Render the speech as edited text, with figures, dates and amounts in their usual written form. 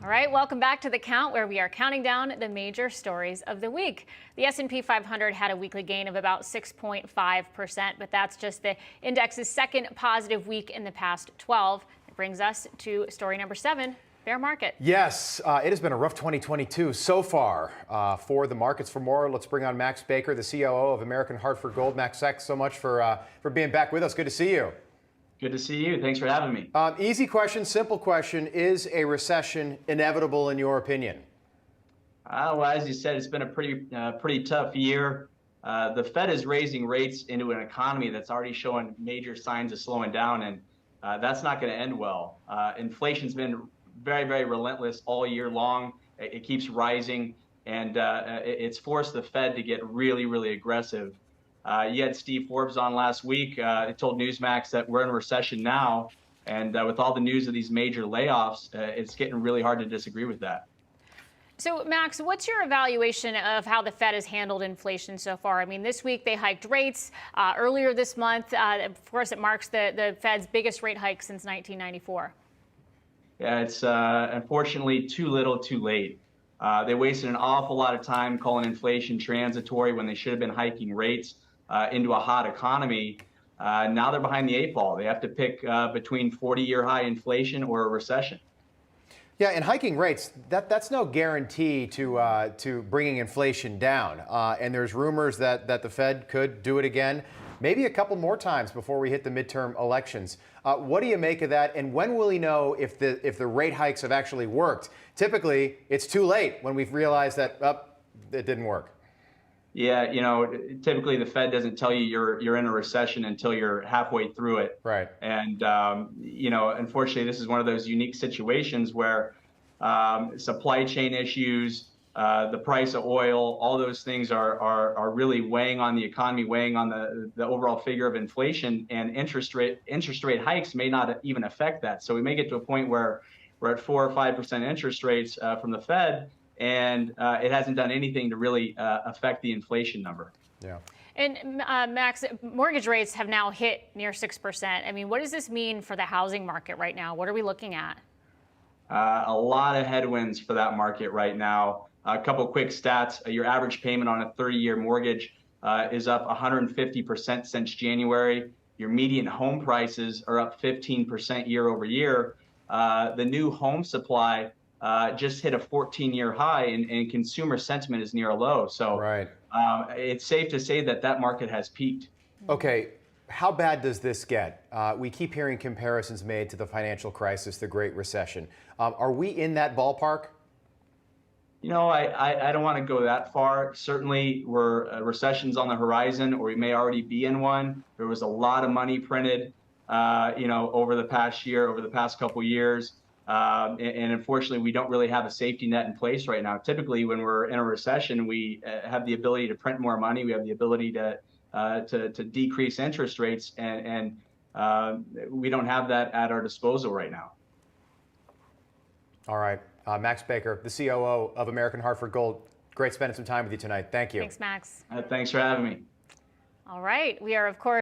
All right, welcome back to The Count, where we are counting down the major stories of the week. The S&P 500 had a weekly gain of about 6.5%, but that's just the index's second positive week in the past 12. It brings us to story number 7, bear market. Yes, it has been a rough 2022 so far for the markets. For more, let's bring on Max Baecker, the COO of American Hartford Gold. Max, thanks so much for being back with us. Good to see you. Good to see you. Thanks for having me. Easy question, simple question. Is a recession inevitable in your opinion? Well, as you said, it's been a pretty tough year. The Fed is raising rates into an economy that's already showing major signs of slowing down, and that's not going to end well. Inflation's been very, very relentless all year long. It keeps rising, and it's forced the Fed to get really, really aggressive. You had Steve Forbes on last week. He told Newsmax that we're in a recession now, and with all the news of these major layoffs, it's getting really hard to disagree with that. So, Max, what's your evaluation of how the Fed has handled inflation so far? I mean, this week they hiked rates. Earlier this month, of course, it marks the Fed's biggest rate hike since 1994. Yeah, it's unfortunately too little, too late. They wasted an awful lot of time calling inflation transitory when they should have been hiking rates into a hot economy. Now they're behind the 8 ball. They have to pick between 40-year high inflation or a recession. Yeah, and hiking rates, that's no guarantee to bringing inflation down. And there's rumors that the Fed could do it again, maybe a couple more times before we hit the midterm elections. What do you make of that? And when will we know if the rate hikes have actually worked? Typically, it's too late when we've realized that it didn't work. Yeah, typically the Fed doesn't tell you you're in a recession until you're halfway through it. Right. And unfortunately, this is one of those unique situations where supply chain issues, the price of oil, all those things are really weighing on the economy, weighing on the overall figure of inflation, and interest rate hikes may not even affect that. So we may get to a point where we're at 4 or 5% interest rates from the Fed, and it hasn't done anything to really affect the inflation number. Yeah. And Max, mortgage rates have now hit near 6%. I mean, what does this mean for the housing market right now? What are we looking at? A lot of headwinds for that market right now. A couple quick stats. Your average payment on a 30-year mortgage is up 150% since January. Your median home prices are up 15% year over year. The new home supply just hit a 14-year high, and consumer sentiment is near a low. So right. It's safe to say that market has peaked. Okay, how bad does this get? We keep hearing comparisons made to the financial crisis, the Great Recession. Are we in that ballpark? I don't want to go that far. Certainly, we're recession's on the horizon, or we may already be in one. There was a lot of money printed, over the past year, over the past couple years. And unfortunately, we don't really have a safety net in place right now. Typically, when we're in a recession, we have the ability to print more money. We have the ability to decrease interest rates, and we don't have that at our disposal right now. All right. Max Baecker, the COO of American Hartford Gold. Great spending some time with you tonight. Thank you. Thanks, Max. Thanks for having me. All right. We are, of course,